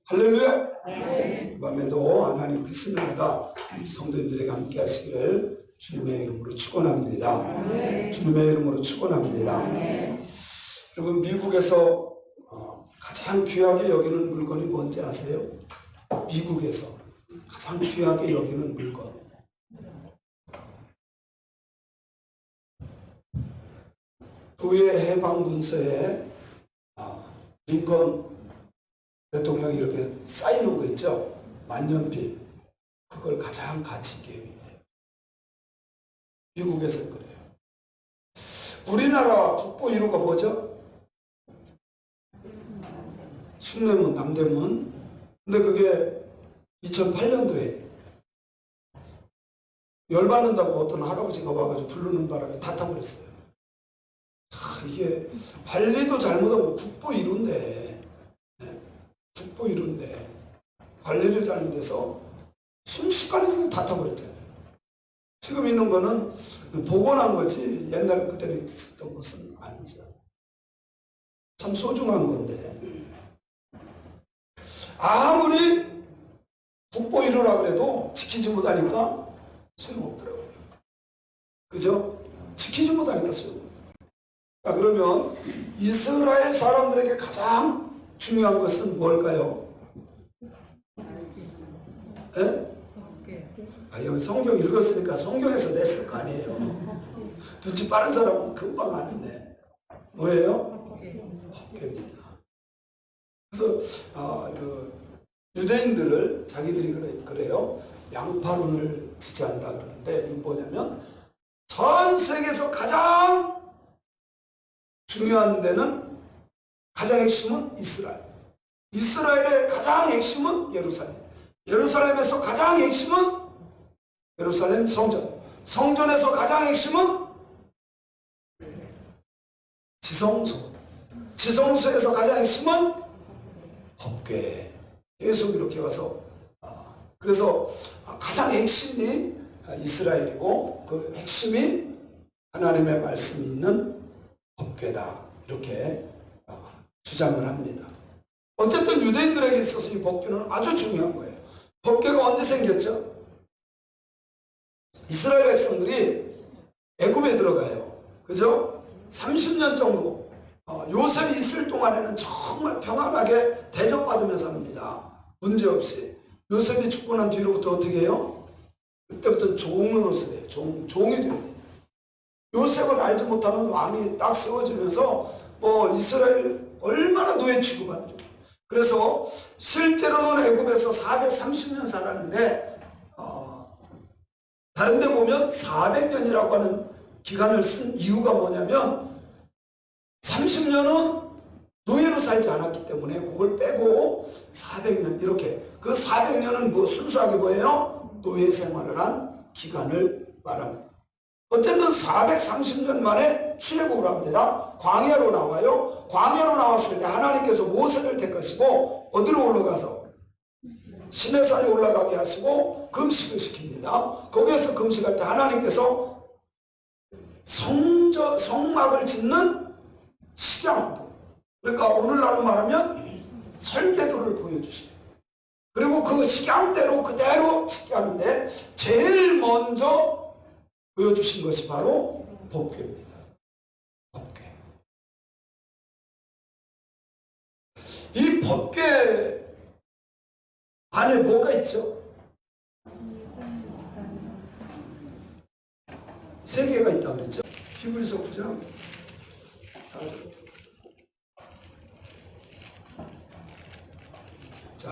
할렐루야. 네. 이 밤에도 하나님 그 승리가 성도님들에게 함께 하시기를 주님의 이름으로 축원합니다. 네. 주님의 이름으로 축원합니다. 네. 여러분, 미국에서 가장 귀하게 여기는 물건이 뭔지 아세요? 미국에서 가장 귀하게 여기는 물건, 노예 해방 문서에 링컨 대통령이 이렇게 쌓여놓은 거 있죠? 만년필. 그걸 가장 가치 있게 여긴대요. 미국에서 그래요. 우리나라 국보 1호가 뭐죠? 숭례문, 남대문. 근데 그게 2008년도에 열받는다고 어떤 할아버지가 와가지고 부르는 바람에 다 타버렸어요. 이게 관리도 잘못하고 국보 1호인데, 국보 1호인데 관리를 잘못해서 순식간에 그냥 다 타버렸잖아요. 지금 있는 거는 복원한 거지 옛날 그대로 있었던 것은 아니죠. 참 소중한 건데 아무리 국보 1호라 그래도 지키지 못하니까 소용없더라고요. 그죠? 지키지 못하니까 소용없어요. 자, 그러면 이스라엘 사람들에게 가장 중요한 것은 뭘까요? 예? 여기 성경 읽었으니까 성경에서 냈을 거 아니에요. 눈치 빠른 사람은 금방 아는데 뭐예요? 법궤입니다. 그래서 유대인들을 자기들이 그래요. 양파론을 지지한다 그러는데 이게 뭐냐면 전 세계에서 가장 중요한 데는 가장 핵심은 이스라엘. 이스라엘의 가장 핵심은 예루살렘. 예루살렘에서 가장 핵심은 예루살렘 성전. 성전에서 가장 핵심은 지성소. 지성소에서 가장 핵심은 법궤. 계속 이렇게 와서 그래서 가장 핵심이 이스라엘이고 그 핵심이 하나님의 말씀이 있는 법궤다. 이렇게 주장을 합니다. 어쨌든 유대인들에게 있어서 이 법궤는 아주 중요한 거예요. 법궤가 언제 생겼죠? 이스라엘 백성들이 애굽에 들어가요. 그죠? 30년 정도 요셉이 있을 동안에는 정말 평안하게 대접받으면서 삽니다. 문제없이. 요셉이 죽고 난 뒤로부터 어떻게 해요? 그때부터 종으로서 돼요. 종이 돼요. 요셉을 알지 못하는 왕이 딱 세워지면서 이스라엘 얼마나 노예 취급하는지. 그래서 실제로는 애굽에서 430년 살았는데 다른 데 보면 400년이라고 하는 기간을 쓴 이유가 뭐냐면 30년은 노예로 살지 않았기 때문에 그걸 빼고 400년 이렇게 그 400년은 순수하게 뭐예요? 노예 생활을 한 기간을 말합니다. 어쨌든 430년 만에 출애굽을 합니다. 광야로 나와요. 광야로 나왔을 때 하나님께서 모세를 택하시고 어디로 올라가서 시내산에 올라가게 하시고 금식을 시킵니다. 거기에서 금식할 때 하나님께서 성막을 짓는 식양도, 그러니까 오늘날로 말하면 설계도를 보여주십니다. 그리고 그 식양대로 그대로 지키는데 제일 먼저 보여주신 것이 바로 법궤입니다. 법궤. 이 법궤 안에 뭐가 있죠? 3개가 있다고 그랬죠? 히브리서 9장 4절. 자,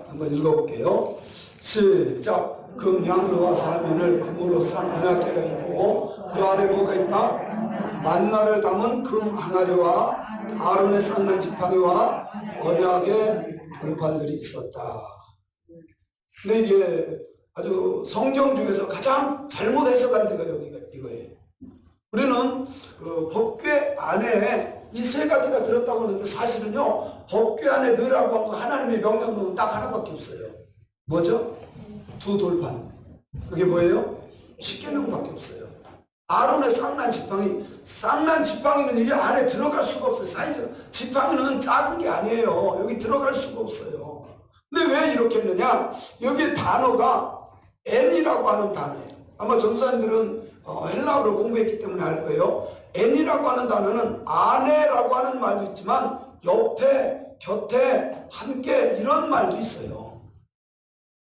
한번 읽어볼게요. 시작. 금 향로와 사면을 금으로 싼 안악대가 있고 그 안에 뭐가 있다? 만나를 담은 금 항아리와 아론의 쌍난 지팡이와 언약의 동판들이 있었다. 근데 이게 아주 성경 중에서 가장 잘못 해석한 데가 여기가 이거예요. 우리는 그 법궤 안에 이 3가지가 들었다고 하는데 사실은요, 법궤 안에 넣으라고 한 거 하나님의 명령은 딱 하나밖에 없어요. 뭐죠? 2 돌판. 그게 뭐예요? 10계명밖에 없어요. 아론의 쌍난 지팡이는 이 안에 들어갈 수가 없어요. 사이즈 지팡이는 작은 게 아니에요. 여기 들어갈 수가 없어요. 근데 왜 이렇게 했느냐? 여기 단어가 N이라고 하는 단어예요. 아마 전사님들은 헬라어를 공부했기 때문에 알 거예요. N이라고 하는 단어는 아내라고 하는 말도 있지만 옆에, 곁에, 함께 이런 말도 있어요.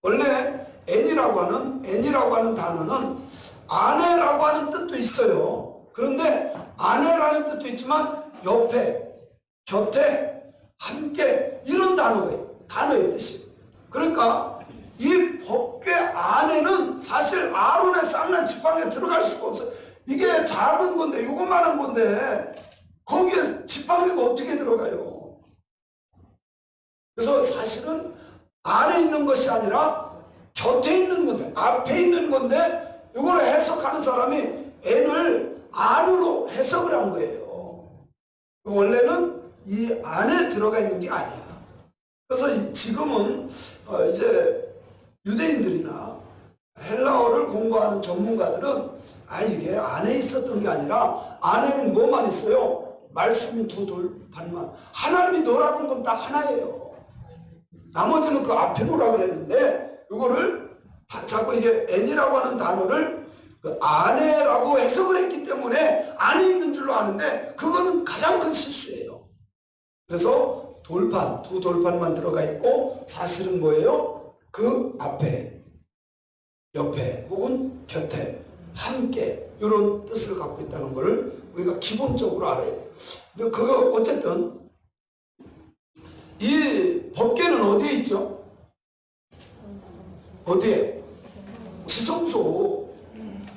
원래 N이라고 하는 단어는 아내라고 하는 뜻도 있어요. 그런데 아내라는 뜻도 있지만 옆에, 곁에, 함께 이런 단어의 뜻이에요. 그러니까 이 법궤 안에는 사실 아론의 쌍난 지팡이에 들어갈 수가 없어요. 이게 작은 건데, 요것만한 건데 거기에 지팡이가 어떻게 들어가요? 그래서 사실은 안에 있는 것이 아니라 곁에 있는 건데, 앞에 있는 건데, 이걸 해석하는 사람이 N을 안으로 해석을 한 거예요. 원래는 이 안에 들어가 있는 게 아니야. 그래서 지금은 이제 유대인들이나 헬라어를 공부하는 전문가들은 이게 안에 있었던 게 아니라 안에는 뭐만 있어요? 말씀이 두 돌판만. 하나님이 넣으라고 한 건 딱 하나예요. 나머지는 그 앞에 놓으라고 그랬는데 이거를 자꾸 이게 N이라고 하는 단어를 그 아내라고 해석을 했기 때문에 안에 있는 줄로 아는데 그거는 가장 큰 실수예요. 그래서 돌판, 두 돌판만 들어가 있고 사실은 뭐예요? 그 앞에, 옆에 혹은 곁에, 함께 이런 뜻을 갖고 있다는 것을 우리가 기본적으로 알아야 돼요. 근데 그거 어쨌든 이 법궤는 어디에 있죠? 어디에? 지성소.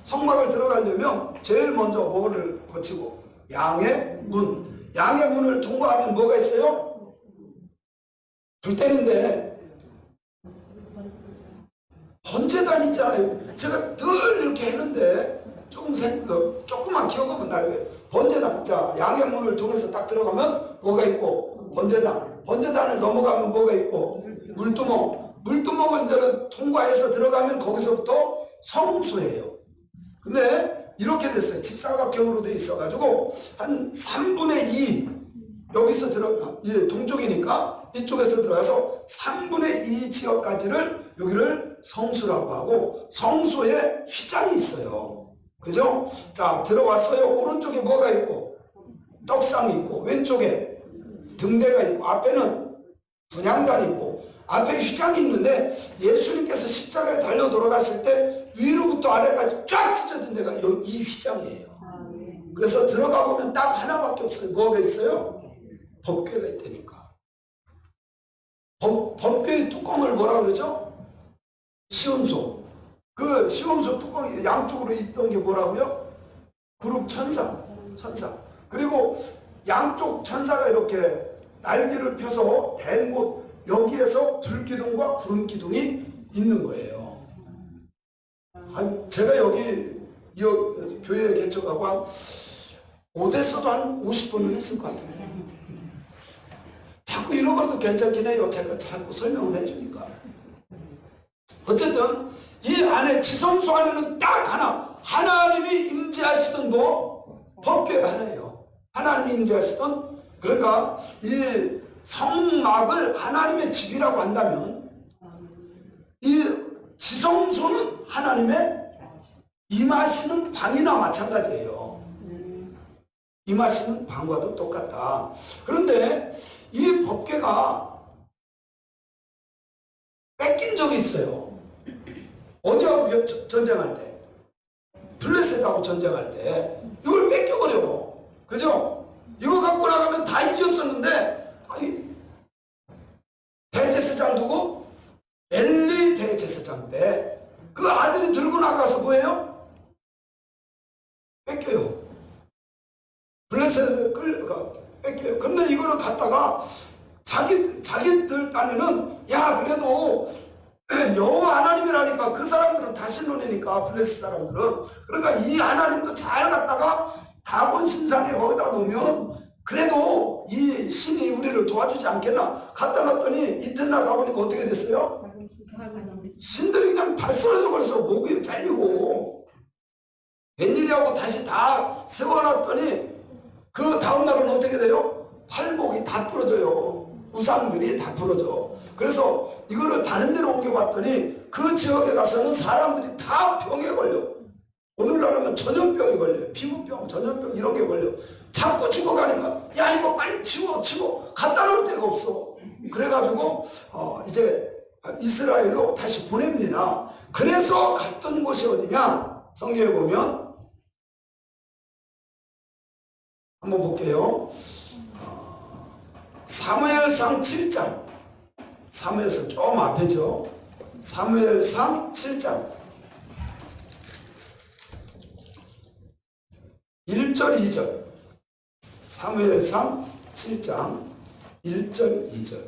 성막을 들어가려면 제일 먼저 뭐를 거치고? 양의 문. 양의 문을 통과하면 뭐가 있어요? 불때는데 번제단 있잖아요. 제가 늘 이렇게 했는데 조금만 기억하면 날 거예요. 번제단. 자, 양의 문을 통해서 딱 들어가면 뭐가 있고? 번제단. 번제단을 넘어가면 뭐가 있고? 물두멍. 물두멍을 이제는 통과해서 들어가면 거기서부터 성소예요. 근데 이렇게 됐어요. 직사각형으로 돼 있어가지고 한 3분의 2 여기서 동쪽이니까 이쪽에서 들어가서 3분의 2 지역까지를 여기를 성수라고 하고 성소에 휘장이 있어요. 그죠? 자, 들어왔어요. 오른쪽에 뭐가 있고? 떡상이 있고 왼쪽에 등대가 있고 앞에는 분향단이 있고 앞에 휘장이 있는데 예수님께서 십자가에 달려 돌아갔을 때 위로부터 아래까지 쫙 찢어진 데가 이 휘장이에요. 그래서 들어가 보면 딱 하나밖에 없어요. 뭐가 있어요? 법궤가 있다니까. 법궤의 뚜껑을 뭐라 그러죠? 시온소. 그 시온소 뚜껑이 양쪽으로 있던 게 뭐라고요? 그룹 천사. 그리고 양쪽 천사가 이렇게 날개를 펴서 댄 곳 여기에서 불기둥과 구름기둥이 있는 거예요. 제가 여기 이 교회 개척하고 한 오대서도 한 50번은 했을 것 같은데 자꾸 이런 것도 괜찮긴 해요. 제가 자꾸 설명을 해주니까. 어쨌든 이 안에 지성소 안에는 딱 하나 하나님이 임재하시던 법궤가 하나예요. 하나님이 임재하시던. 그러니까 이 성막을 하나님의 집이라고 한다면 이 지성소는 하나님의 임하시는 방이나 마찬가지예요. 임하시는 방과도 똑같다. 그런데 이 법궤가 뺏긴 적이 있어요. 어디하고 전쟁할 때? 블레셋하고 전쟁할 때 이걸 뺏겨버려. 그죠? 이거 갖고 나가면 다 이겼었는데 대제사장 두고 엘리 대제사장 때 그 아들이 들고 나가서 뭐예요? 뺏겨요. 블레셋을 뺏겨요. 근데 이거를 갖다가 자기들 딴에는 야 그래도 여호와 하나님이라니까 그 사람들은 다신론이니까 블레셋 사람들은 그러니까 이 하나님도 잘 갖다가 다곤 신상에 거기다 놓으면 그래도 이 신이 우리를 도와주지 않겠나. 갖다 놨더니 이튿날 가보니까 어떻게 됐어요? 신들이 그냥 다 쓰러져 버려서 목이 잘리고 웬일이하고 다시 다 세워놨더니 그 다음날은 어떻게 돼요? 팔목이 다 부러져요. 우상들이 다 부러져. 그래서 이거를 다른 데로 옮겨봤더니 그 지역에 가서는 사람들이 다 병에 걸려. 오늘날은 전염병이 걸려요. 피부병, 전염병 이런 게 걸려. 자꾸 죽어가니까 야 이거 빨리 치워 갖다 놓을 데가 없어. 그래가지고 이제 이스라엘로 다시 보냅니다. 그래서 갔던 곳이 어디냐? 성경에 보면 한번 볼게요. 사무엘상 7장. 사무엘상 좀 앞에죠. 사무엘상 7장 1절 2절. 사무엘상 7장 1절 2절.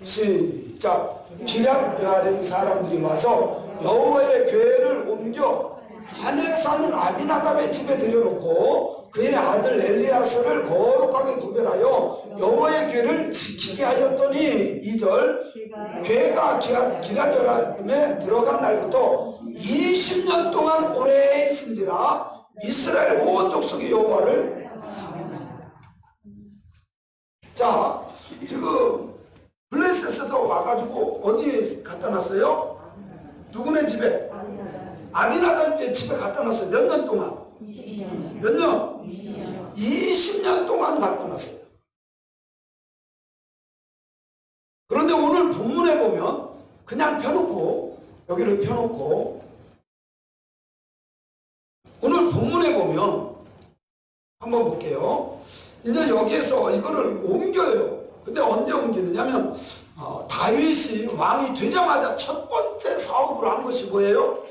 시작. 기럇여아림 사람들이 와서 여호와의 궤를 옮겨 산에 사는 아비나답의 집에 들여놓고 그의 아들 엘리야스를 거룩하게 구별하여 여호와의 궤를 지키게 하였더니 2절. 궤가 기럇여아림에 들어간 날부터 20년 동안 오래 있은지라 이스라엘 온 족속이 여호와를 사랑하니라. 자, 지금 블레셋에서 와가지고 어디에 갖다 놨어요? 누구네 집에? 아비나답의 집에 갖다 놨어요. 몇 년 동안? 몇 년? 20년 동안 갖다 놨어요. 그런데 오늘 본문에 보면 그냥 펴놓고 여기를 펴놓고 오늘 본문에 보면 한번 볼게요. 이제 여기에서 이거를 옮겨요. 근데 언제 옮기느냐면 다윗이 왕이 되자마자 첫 번째 사업으로 한 것이 뭐예요?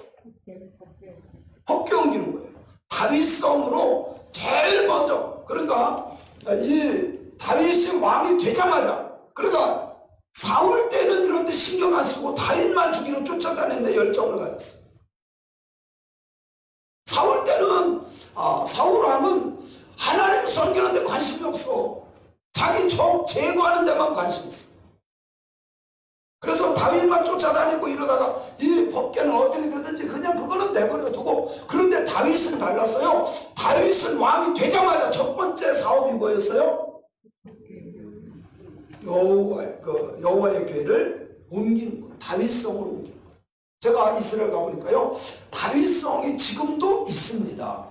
법궤 옮기는 거예요. 다윗성으로 제일 먼저. 그러니까 이 다윗이 왕이 되자마자, 그러니까 사울 때는 이런 데 신경 안 쓰고 다윗만 죽이러 쫓아다니는데 열정을 가졌어요. 사울 때는 사울왕은 하나님 섬기는 데 관심이 없어. 자기 적 제거하는 데만 관심이 있어. 그래서 다윗만 쫓아다니고 이러다가 이 법궤는 어떻게 되든지 그냥 그거는 내버려 두고. 그런데 다윗은 달랐어요. 다윗은 왕이 되자마자 첫 번째 사업이 뭐였어요? 여호와의 궤를 옮기는 거. 다윗성으로 옮기는 거. 제가 이스라엘 가보니까요, 다윗성이 지금도 있습니다.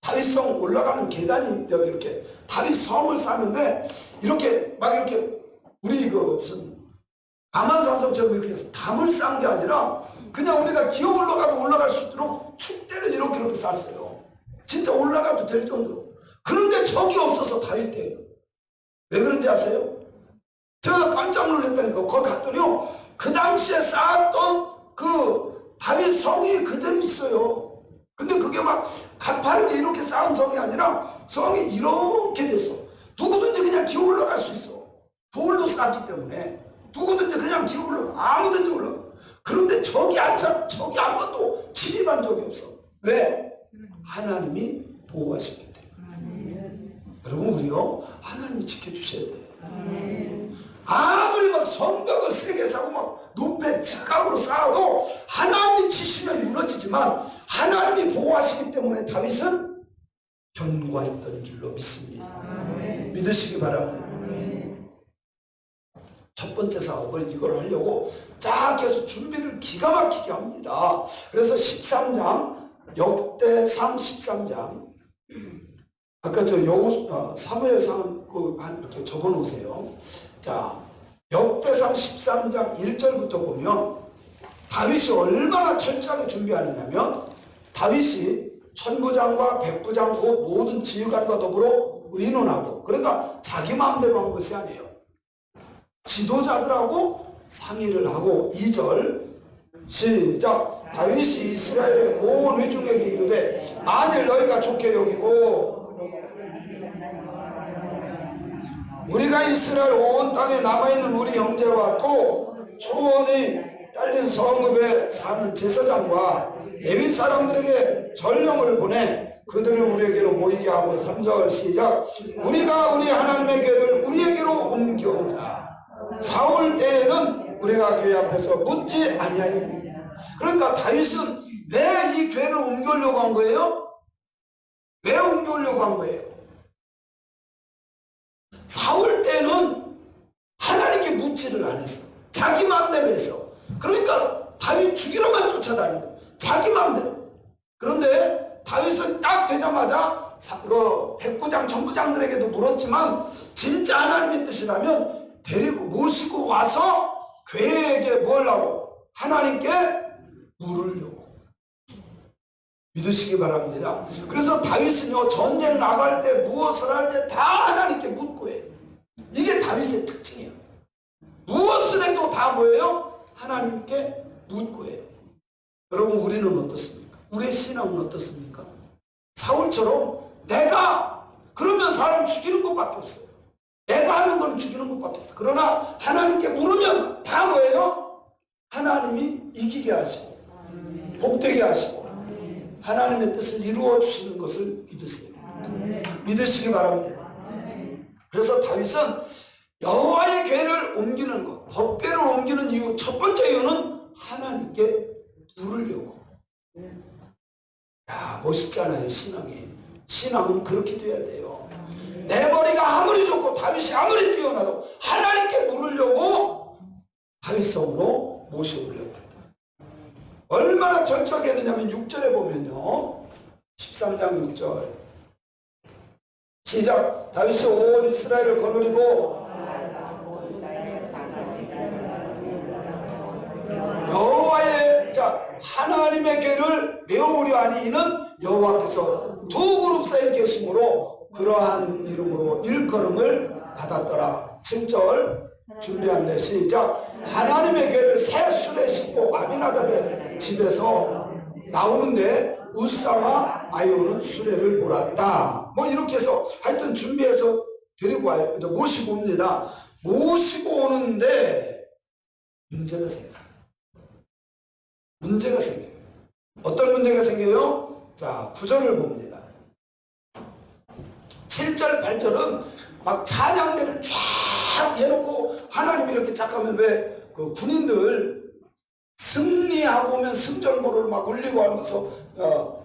다윗성 올라가는 계단이 여기 이렇게 다윗성을 쌓는데 이렇게 막 이렇게 우리 그 무슨 가만산성처럼 이렇게 담을 쌓은 게 아니라 그냥 우리가 기어 올라가도 올라갈 수 있도록 축대를 이렇게 쌌어요. 진짜 올라가도 될 정도로. 그런데 적이 없어서 다윗 때에는. 왜 그런지 아세요? 제가 깜짝 놀랐다니까. 거기 갔더니요, 그 당시에 쌓았던 그 다윗 성이 그대로 있어요. 근데 그게 막 가파르게 이렇게 쌓은 성이 아니라 성이 이렇게 됐어. 누구든지 그냥 기어 올라갈 수 있어. 돌로 쌓았기 때문에 누구든지 그냥 기어 올라가. 아무든지 올라가. 그런데 적이 한 번도 침입한 적이 없어. 왜? 하나님이 보호하시기 때문에. 여러분, 우리요, 하나님이 지켜주셔야 돼. 아무리 막 성벽을 세게 쌓고 막 높게 직각으로 쌓아도 하나님이 치시면 무너지지만 하나님이 보호하시기 때문에 다윗은 견고했던 줄로 믿습니다. 믿으시기 바랍니다. 첫 번째 사업을 이걸 하려고 쫙 계속 준비를 기가 막히게 합니다. 그래서 13장, 역대상 13장, 아까 저 사무엘상 이렇게 적어 놓으세요. 자, 역대상 13장 1절부터 보면 다윗이 얼마나 철저하게 준비하느냐면, 다윗이 천부장과 백부장 곧 모든 지휘관과 더불어 의논하고, 그러니까 자기 마음대로 한 것이 아니에요. 지도자들하고 상의를 하고. 2절 시작. 다윗이 이스라엘의 온 회중에게 이르되 만일 너희가 좋게 여기고 우리가 이스라엘 온 땅에 남아있는 우리 형제와 또 초원이 딸린 성읍에 사는 제사장과 레위 사람들에게 전령을 보내 그들을 우리에게로 모이게 하고. 3절 시작. 우리가 우리 하나님의 궤를 우리에게로 옮겨오자. 사울 때에는 우리가 궤 앞에서 묻지 아니하였니. 그러니까 다윗은 왜 이 궤를 옮겨오려고 한 거예요? 왜 옮겨오려고 한 거예요? 사울 때는 하나님께 묻지를 않았어. 쫓아다니고 자기 마음대로. 그런데 다윗은 딱 되자마자 백부장 전부장들에게도 물었지만 진짜 하나님의 뜻이라면 데리고 모시고 와서 괴에게 뭘 하고 하나님께 물으려고. 믿으시기 바랍니다. 그래서 다윗은요, 전쟁 나갈 때 무엇을 할 때 다 하나님께 묻고 해요. 이게 다윗의 특징이에요. 무엇을 해도 다 뭐예요? 하나님께 묻고 해요. 여러분, 우리는 어떻습니까? 우리의 신앙은 어떻습니까? 사울처럼 내가 그러면 사람 죽이는 것밖에 없어요. 내가 하는 건 죽이는 것밖에 없어요. 그러나 하나님께 물으면 다 뭐예요? 하나님이 이기게 하시고 복되게 하시고 하나님의 뜻을 이루어 주시는 것을 믿으세요. 믿으시기 바랍니다. 그래서 다윗은 여호와의 궤를 옮기는 것, 법궤를 옮기는 이유, 첫 번째 이유는 하나님께 물으려고. 야, 멋있잖아요. 신앙은 그렇게 돼야 돼요. 내 머리가 아무리 좋고 다윗이 아무리 뛰어나도 하나님께 물으려고 다윗성으로 모셔오려고 한다. 얼마나 절저하게 했느냐면 6절에 보면요, 13장 6절 시작. 다윗이 온 이스라엘을 거느리고 여호와의 하나님의 궤를 메우려 하니 이는 여호와께서 두 그룹 사이에 계심으로 그러한 이름으로 일컬음을 받았더라. 7절 준비한데 시작. 하나님의 궤를 새 수레에 싣고 아비나답의 집에서 나오는데 우사와 아이오는 수레를 몰았다. 뭐 이렇게 해서 하여튼 준비해서 데리고 와요. 모시고 옵니다. 모시고 오는데 문제가 생겨요. 문제가 생겨요. 어떤 문제가 생겨요? 자, 9절을 봅니다. 7절, 8절은 막 찬양대를 쫙 해놓고 하나님이 이렇게 착하면 왜 그 군인들 승리하고 오면 승전보를 막 울리고 하면서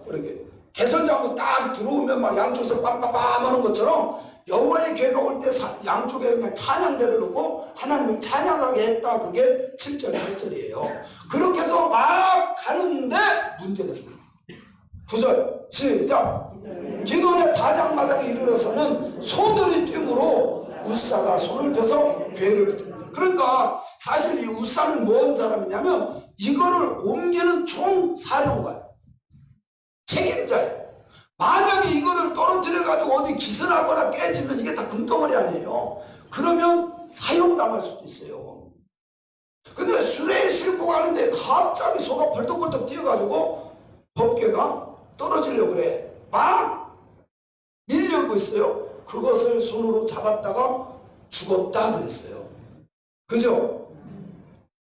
이렇게 개선장구 딱 들어오면 막 양쪽에서 빰빰빰 하는 것처럼 여호와의 궤가 올 때 양쪽에 그냥 찬양대를 놓고 하나님을 찬양하게 했다. 그게 7절, 8절이에요. 그렇게 해서 막 가는데 문제가 생겨요. 9절 시작. 기돈의 다장마당에 이르러서는 소들이 뛰므로 우사가 손을 펴서 궤를. 그러니까 사실 이 우사는 뭔 사람이냐면 이거를 옮기는 총사령관, 책임자예요. 만약에 이거를 떨어뜨려 가지고 어디 기선하거나 깨지면 이게 다 금덩어리 아니에요. 그러면 사형당할 수도 있어요. 근데 수레에 싣고 가는데 갑자기 소가 벌떡벌떡 뛰어가지고 법궤가 떨어지려고 그래. 막 밀려고 있어요. 그것을 손으로 잡았다가 죽었다 그랬어요. 그죠?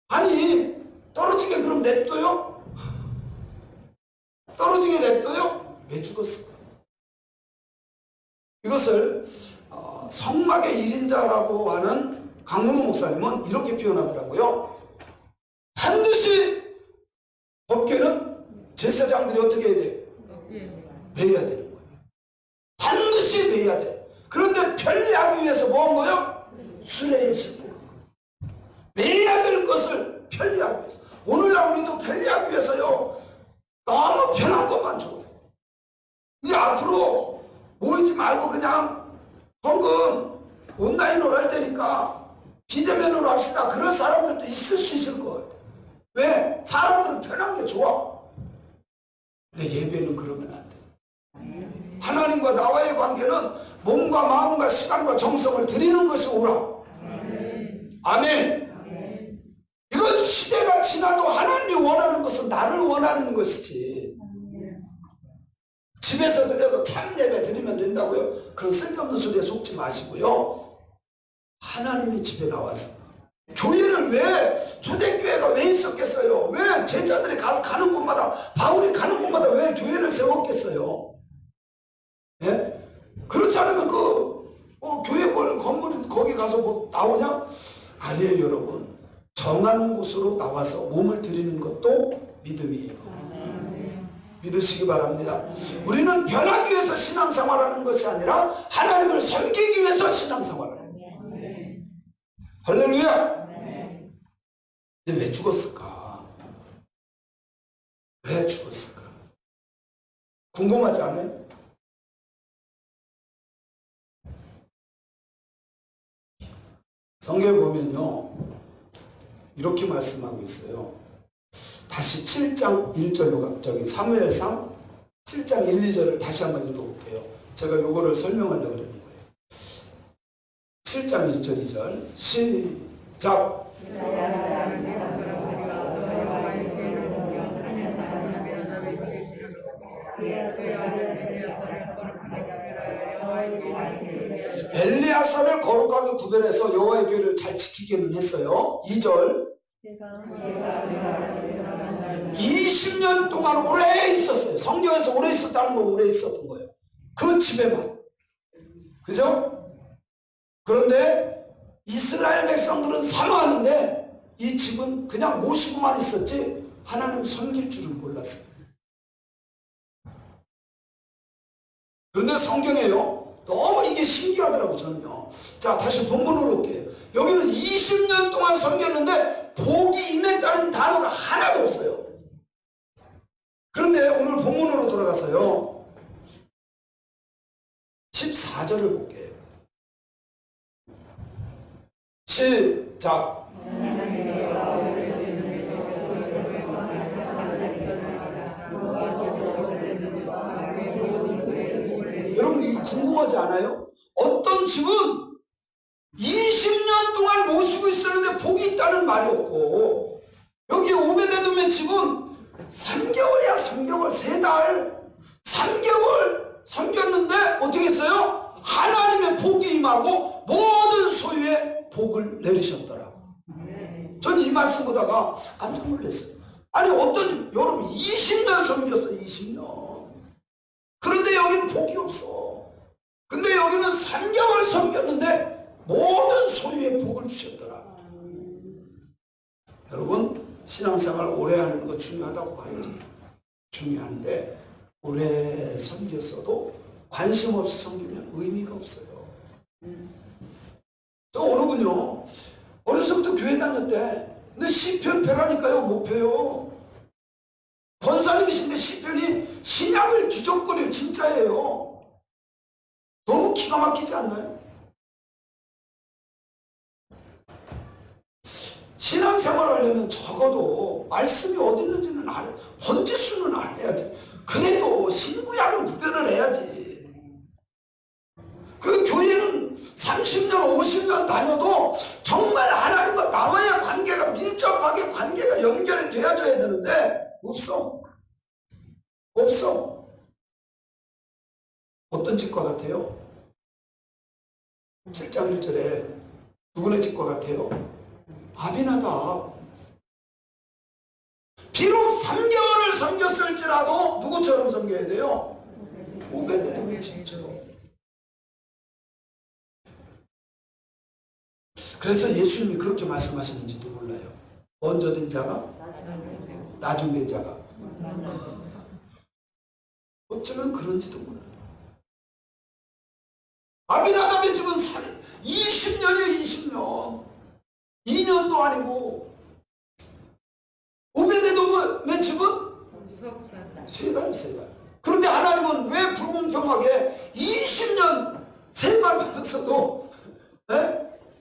아니, 떨어지게 그럼 냅둬요? 떨어지게 냅둬요? 왜 죽었을까? 이것을 성막의 1인자라고 하는 강문호 목사님은 이렇게 표현하더라고요. 반드시 법궤는 제사장들이 어떻게 해야 돼요? 매야 되는 거예요. 반드시 매야 돼. 그런데 편리하기 위해서 뭐 한 거예요? 수레에 싣고 매야 될 것을 편리하기 위해서. 오늘날 우리도 편리하기 위해서요, 너무 편한 것만 좋아요. 이제 앞으로 모이지 말고 그냥 헌금 온라인으로 할 테니까 비대면으로 합시다. 그런 사람들도 있을 수 있을 것 같아요. 왜? 사람들은 편한 게 좋아. 근데 예배는 그러면 안 돼. 하나님과 나와의 관계는 몸과 마음과 시간과 정성을 드리는 것이 옳아. 아멘. 이건 시대가 지나도 하나님이 원하는 것은 나를 원하는 것이지. 집에서 드려도 참 예배 드리면 된다고요? 그런 쓸데없는 소리에 속지 마시고요. 하나님이 집에 나와서 교회를 왜, 초대교회가 왜 있었겠어요? 왜 제자들이 가는 곳마다, 바울이 가는 곳마다 왜 교회를 세웠겠어요? 네? 그렇지 않으면 교회 뭘 건물이 거기 가서 뭐 나오냐? 아니에요, 여러분. 정한 곳으로 나와서 몸을 드리는 것도 믿음이에요. 믿으시기 바랍니다. 우리는 변하기 위해서 신앙생활하는 것이 아니라 하나님을 섬기기 위해서 신앙생활하는 거예요. 할렐루야. 근데 왜 죽었을까? 왜 죽었을까? 궁금하지 않아요? 성경에 보면요, 이렇게 말씀하고 있어요. 다시 7장 1절로 저기 사무엘상 7장 1, 2절을 다시 한번 읽어볼게요. 제가 요거를 설명하려고 그러는 거예요. 7장 1절 2절 시작. 엘리야사를 거룩하게 구별해서 여호와의 교회를 잘 지키기는 했어요. 2절 20년 동안 오래 있었어요. 성경에서 오래 있었다는 건 오래 있었던 거예요. 그 집에만. 그죠? 그런데 이스라엘 백성들은 사모하는데 이 집은 그냥 모시고만 있었지 하나님 섬길 줄은 몰랐어요. 그런데 성경에요, 너무 이게 신기하더라고 저는요. 자, 다시 본문으로 올게요. 여기는 20년 동안 섬겼는데 복이 임했다는 단어가 하나도 없어요. 그런데 오늘 본문으로 돌아가서요, 14절을 볼게요. 시작. 여러분 이거 궁금하지 않아요? 어떤 집은 20년 동안 모시고 있었는데 복이 있다는 말이 없고, 여기 오베데돔의 집은 3개월이야 3개월 3달 3개월 섬겼는데 어떻게 했어요? 하나님의 복이 임하고 모든 소유의 복을 내리셨더라. 전 이 말씀 보다가 깜짝 놀랐어요. 아니 어떤 집, 여러분 20년 섬겼어요. 20년. 그런데 여기는 복이 없어. 근데 여기는 3개월 섬겼는데 모든 소유의 복을 주셨더라. 여러분 신앙생활 오래 하는 거 중요하다고 봐야지. 중요한데 오래 섬겼어도 관심 없이 섬기면 의미가 없어요. 저 어느 분요, 어려서부터 교회 다녔대. 근데 시편 펴라니까요 못 펴요. 권사님이신데 시편이 신약을 뒤적거려요. 진짜예요. 너무 기가 막히지 않나요? 신앙생활 하려면 적어도 말씀이 어디 있는지는 알아야, 헌지수는 알아야지. 그래도 신구약은 구별을 해야지. 그 교회는 30년 50년 다녀도 정말 하나님과 나와의 관계가 밀접하게 관계가 연결이 되어져야 되는데 없어. 어떤 집과 같아요? 7장 1절에 누구네 집과 같아요? 아비나답. 비록 3개월을 섬겼을지라도 누구처럼 섬겨야 돼요? 오베데돔의 집처럼. 그래서 예수님이 그렇게 말씀하시는지도 몰라요. 먼저 된 자가 나중 된 자가. 어쩌면 그런지도 몰라요. 아비나답의 집은 20년이에요. 20년. 2년도 아니고. 오베데돔의 집은 3달. 그런데 하나님은 왜 불공평하게 20년 3만 받았어도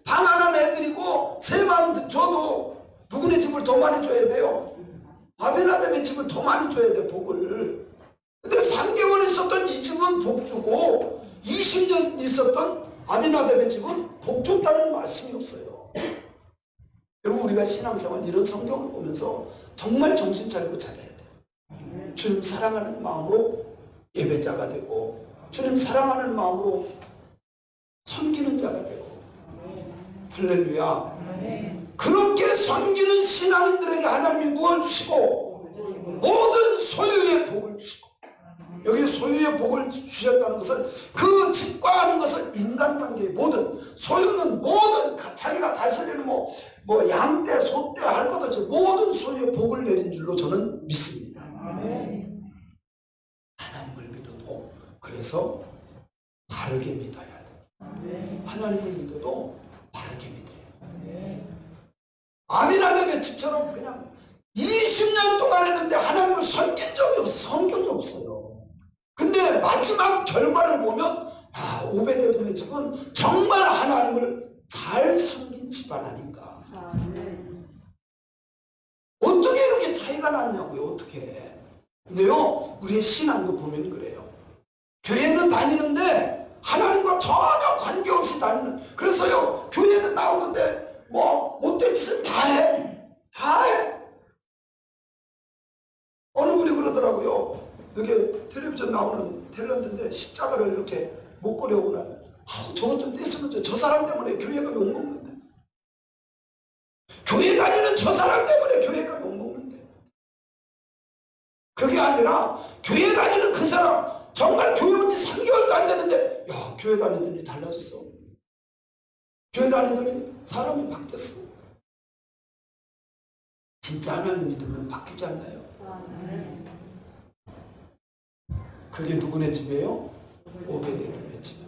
방 하나 내드리고 3만 줘도 누구네 집을 더 많이 줘야 돼요? 아비나답의 집을 더 많이 줘야 돼, 복을. 근데 3개월 있었던 이 집은 복 주고 20년 있었던 아비나답의 집은 복 줬다는 말씀이 없어요. 여러분 우리가 신앙생활 이런 성경을 보면서 정말 정신 차리고 잘해야 돼요. 주님 사랑하는 마음으로 예배자가 되고 주님 사랑하는 마음으로 섬기는 자가 되고. 할렐루야. 그렇게 섬기는 신앙인들에게 하나님이 무엇을 주시고 모든 소유의 복을 주시고, 여기 소유의 복을 주셨다는 것은 그 집과 하는 것은 인간관계의 모든 소유는 모든 자기가 다스리는 뭐 양떼 소떼 할 것 없이 모든 소유의 복을 내린 줄로 저는 믿습니다. 하나님을 믿어도 그래서 바르게 믿어야 돼. 하나님을 믿어도 바르게 믿어요. 아비나답의 집처럼 그냥 20년 동안 했는데 하나님을 섬긴 결과를 보면 오베데돔의 집은 정말 하나님을 잘 섬긴 집안 아닌가. 어떻게 이렇게 차이가 났냐고요. 어떻게. 근데요, 우리의 신앙도 보면 그래요. 교회는 다니는데 하나님과 전혀 관계없이 다니는. 그래서요, 교회는 나오는데 뭐 못된 짓을 다 해. 어느 분이 그러더라고요. 이렇게 텔레비전 나오는 탤런트인데 십자가를 이렇게 목걸이 하고 나면 저것 좀 뗐으면 저 사람 때문에 교회가 욕먹는데, 교회 다니는 저 사람 때문에 교회가 욕먹는데, 그게 아니라 교회 다니는 그 사람 정말 교회 온 지 3개월도 안 되는데 교회 다니더니 달라졌어. 교회 다니더니 사람이 바뀌었어. 진짜 하나님 믿으면 바뀌지 않나요? 그게 누구네 집이에요? 오베데돔의 집.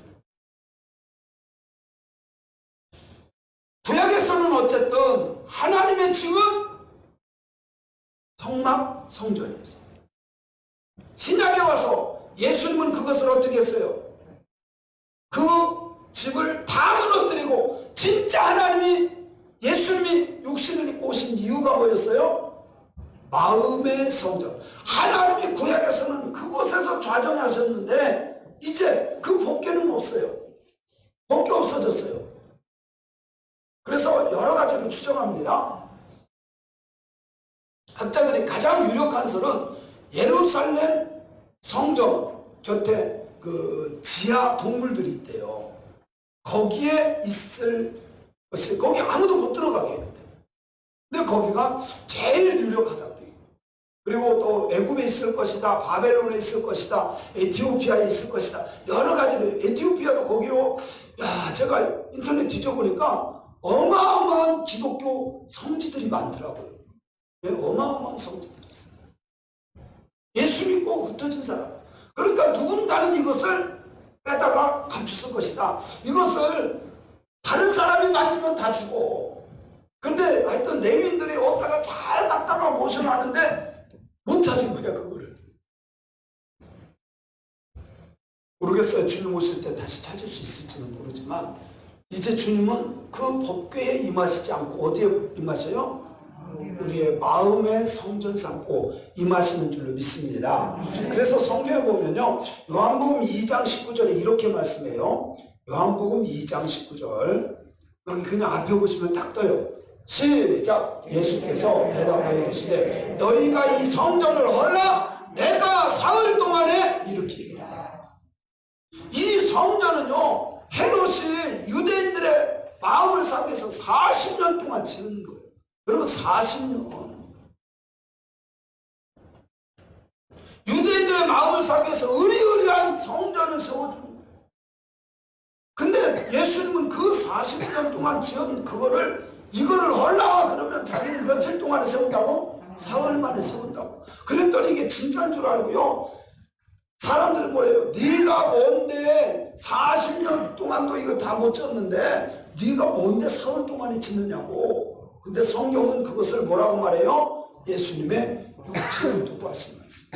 구약에서는 어쨌든 하나님의 집은 성막 성전이었어요. 신약에 와서 예수님은 그것을 어떻게 했어요? 그 집을 다 무너뜨리고 진짜 하나님이, 예수님이 육신을 입고 오신 이유가 뭐였어요? 마음의 성전. 하나님이 구약에서는 그곳에서 좌정하셨는데 이제 그 법궤는 없어요. 법궤 없어졌어요. 그래서 여러 가지로 추정합니다. 학자들이 가장 유력한 설은 예루살렘 성전 곁에 그 지하 동굴들이 있대요. 거기에 있을 것이, 거기 아무도 못 들어가게 해요. 근데 거기가 제일 유력하다. 그리고 또 애굽에 있을 것이다, 바벨론에 있을 것이다, 에티오피아에 있을 것이다. 여러 가지로. 에티오피아도 거기요. 제가 인터넷 뒤져보니까 어마어마한 기독교 성지들이 많더라고요. 어마어마한 성지들이 있어요. 예수 믿고 흩어진 사람. 그러니까 누군가는 이것을 빼다가 감췄을 것이다. 이것을 다른 사람이 만지면 다 죽어. 근데 하여튼 레위인들이 어디다가 잘 갖다가 모셔놨는데 못 찾은 거야, 그거를. 모르겠어요. 주님 오실 때 다시 찾을 수 있을지는 모르지만 이제 주님은 그 법궤에 임하시지 않고 어디에 임하셔요? 우리의 마음의 성전 삼고 임하시는 줄로 믿습니다. 그래서 성경에 보면요, 요한복음 2장 19절에 이렇게 말씀해요. 요한복음 2장 19절, 여기 그냥 앞에 보시면 딱 떠요. 시작. 예수께서 대답하여 이르시되 너희가 이 성전을 헐라 내가 사흘 동안에 일으키리라. 이 성전은요, 헤롯이 유대인들의 마음을 사기 위해서 40년 동안 지은 거예요. 여러분, 40년. 유대인들의 마음을 사기 위해서 의리의리한 성전을 세워주는 거예요. 근데 예수님은 그 40년 동안 지은 이거를 헐라 그러면 자기는 며칠 동안에 세운다고? 사흘 만에 세운다고. 그랬더니 이게 진짜인 줄 알고요, 사람들은 뭐래요? 네가 뭔데 40년 동안도 이거 다 못 쳤는데 네가 뭔데 사흘 동안에 짓느냐고. 근데 성경은 그것을 뭐라고 말해요? 예수님의 육체를 두고 하신 말씀.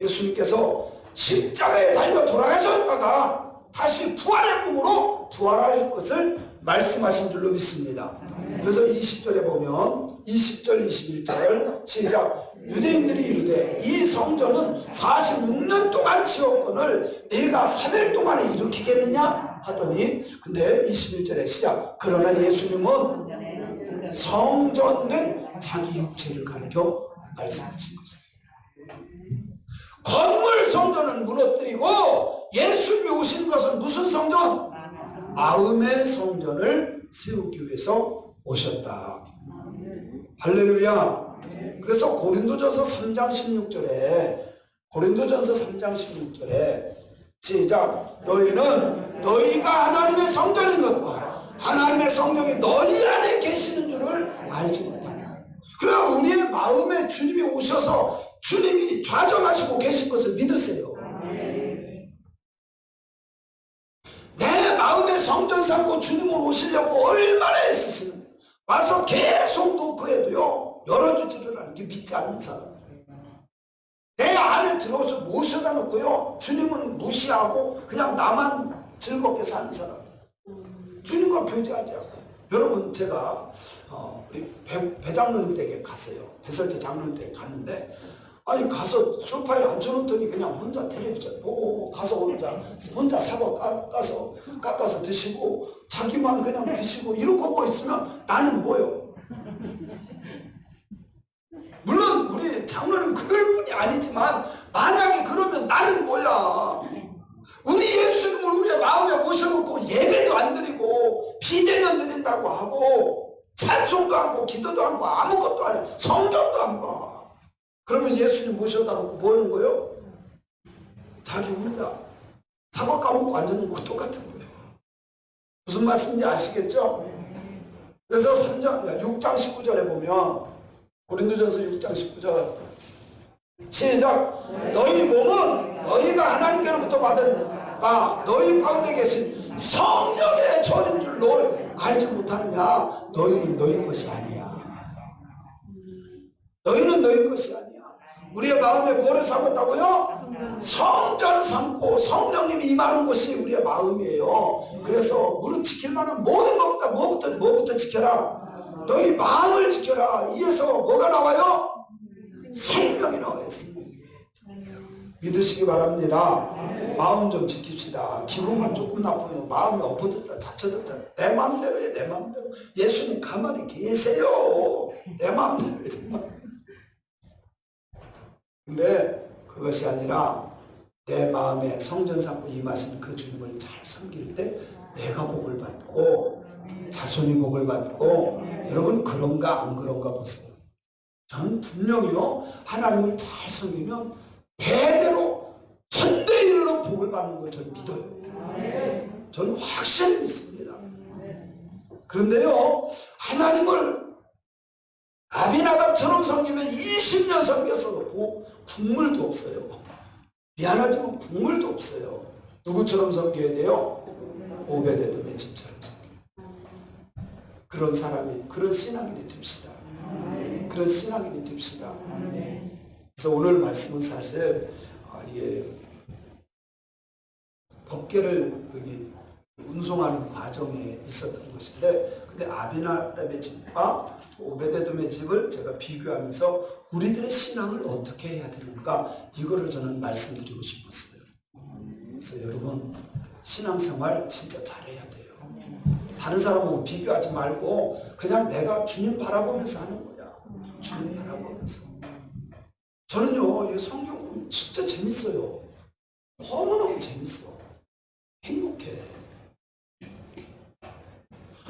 예수님께서 십자가에 달려 돌아가셨다가 다시 부활의 몸으로 부활할 것을 말씀하신 줄로 믿습니다. 그래서 20절에 보면 20절 21절 시작. 유대인들이 이르되 이 성전은 46년 동안 지었거늘 네가 3일 동안에 일으키겠느냐 하더니, 근데 21절에 시작. 그러나 예수님은 성전된 자기 육체를 가르쳐 말씀하신 것입니다. 건물 성전은 무너뜨리고 예수님이 오신 것은 무슨 성전? 마음의 성전을 세우기 위해서 오셨다. 할렐루야. 그래서 고린도전서 3장 16절에 시작. 너희는 너희가 하나님의 성전인 것과 하나님의 성령이 너희 안에 계시는 줄을 알지 못하냐. 그래야 우리의 마음에 주님이 오셔서 주님이 좌정하시고 계신 것을 믿으세요. 내 마음의 성전 삼고 주님을 오시려고 얼마나 애쓰시는데 와서 계속 노크해도요 열어주지를 않는 게 믿지 않는 사람. 내 안에 들어오서 모셔다 놓고요. 주님은 무시하고 그냥 나만 즐겁게 사는 사람. 주님과 교제하지 않고. 여러분 제가 우리 배 장로님 댁에 갔어요. 배설재 장로님 댁에 갔는데 아니 가서 소파에 앉혀놓더니 그냥 혼자 텔레비전 보고 가서 혼자 사과 깎아서 드시고 자기만 그냥 드시고 이러고 뭐 있으면 나는 뭐요? 물론 우리 장로님 그럴 분이 아니지만 만약에 그러면 나는 뭐야? 우리 예수님을 우리의 마음에 모셔놓고 예배도 안 드리고 비대면 드린다고 하고 찬송도 하고 기도도 하고 아무것도 안 해. 성경도 안 봐. 그러면 예수님 모셔다 놓고 뭐 하는 거예요? 자기 혼자 사과 까먹고 앉아있는 거 똑같은 거예요. 무슨 말씀인지 아시겠죠? 그래서 6장 19절에 보면 고린도전서 6장 19절 시작. 너희 몸은 너희가 하나님께로부터 받은 너희 가운데 계신 성령의 전인 줄 널 알지 못하느냐? 너희는 너희 것이 아니야. 너희는 너희 것이 아니야. 우리의 마음에 뭐를 삼았다고요? 성전을 삼고 성령님이 임하는 것이 우리의 마음이에요. 그래서 무릇 지킬 만한 모든 것보다 뭐부터 지켜라? 너희 마음을 지켜라. 이에서 뭐가 나와요? 생명이 나와요. 생명이. 믿으시기 바랍니다. 마음 좀 지킵시다. 기분만 조금 나쁘면 마음이 엎어졌다 자쳐졌다 내 마음대로 해. 내 마음대로. 예수님 가만히 계세요. 내 마음대로 해. 내 마음대로. 근데 그것이 아니라 내 마음에 성전 삼고 임하시는 그 주님을 잘 섬길 때 내가 복을 받고 자손이 복을 받고 여러분 그런가 안 그런가 보세요. 저는 분명히요 하나님을 잘 섬기면 대대로 천대에 이르러 복을 받는 걸 저는 믿어요. 저는 확실히 믿습니다. 그런데요 하나님을 아비나답처럼 섬기면 20년 섬겼어도 국물도 없어요. 미안하지만 국물도 없어요. 누구처럼 섬겨야 돼요? 오베데돔의 집처럼 섬겨요. 그런 사람이 그런 신앙인이 됩시다. 그런 신앙인이 됩시다. 그래서 오늘 말씀은 사실 이게 법궤를 여기 운송하는 과정에 있었던 것인데 근데 아비나답의 집과 오베데돔의 집을 제가 비교하면서 우리들의 신앙을 어떻게 해야 되는가 이거를 저는 말씀드리고 싶었어요. 그래서 여러분 신앙생활 진짜 잘해야 돼요. 다른 사람하고 비교하지 말고 그냥 내가 주님 바라보면서 하는 거야. 주님 바라보면서. 저는요 이 성경 보면 진짜 재밌어요. 너무너무 재밌어. 행복해.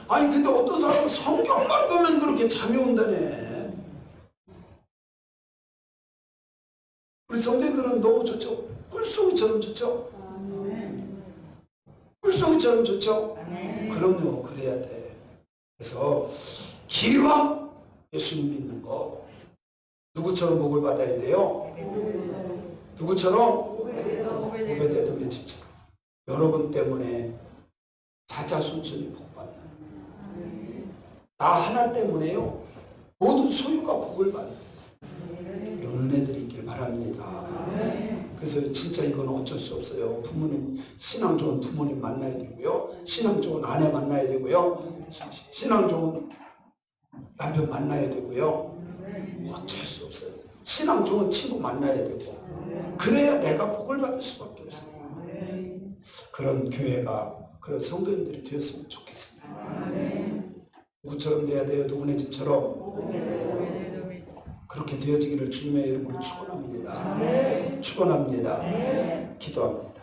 아니 근데 어떤 사람은 성경만 보면 그렇게 잠이 온다네. 우리 성도님들은 너무 좋죠? 꿀송이처럼 좋죠? 꿀송이처럼 좋죠? 그럼요 그래야 돼. 그래서 기왕 예수님 믿는 거 누구처럼 복을 받아야 돼요? 누구처럼? 오베데돔의 집처럼. 여러분 때문에 자자손손이 복받는 나 하나 때문에요 모든 소유가 복을 받는 이런 은혜들이 있길 바랍니다. 그래서 진짜 이건 어쩔 수 없어요. 부모님 신앙 좋은 부모님 만나야 되고요 신앙 좋은 아내 만나야 되고요 신앙 좋은 남편 만나야 되고요 어쩔 수 없어요. 신앙 좋은 친구 만나야 되고 그래야 내가 복을 받을 수밖에 없어요. 그런 교회가 그런 성도님들이 되었으면 좋겠습니다. 누구처럼 돼야 돼요? 누구네 집처럼? 그렇게 되어지기를 주님의 이름으로 축원합니다. 축원합니다. 기도합니다.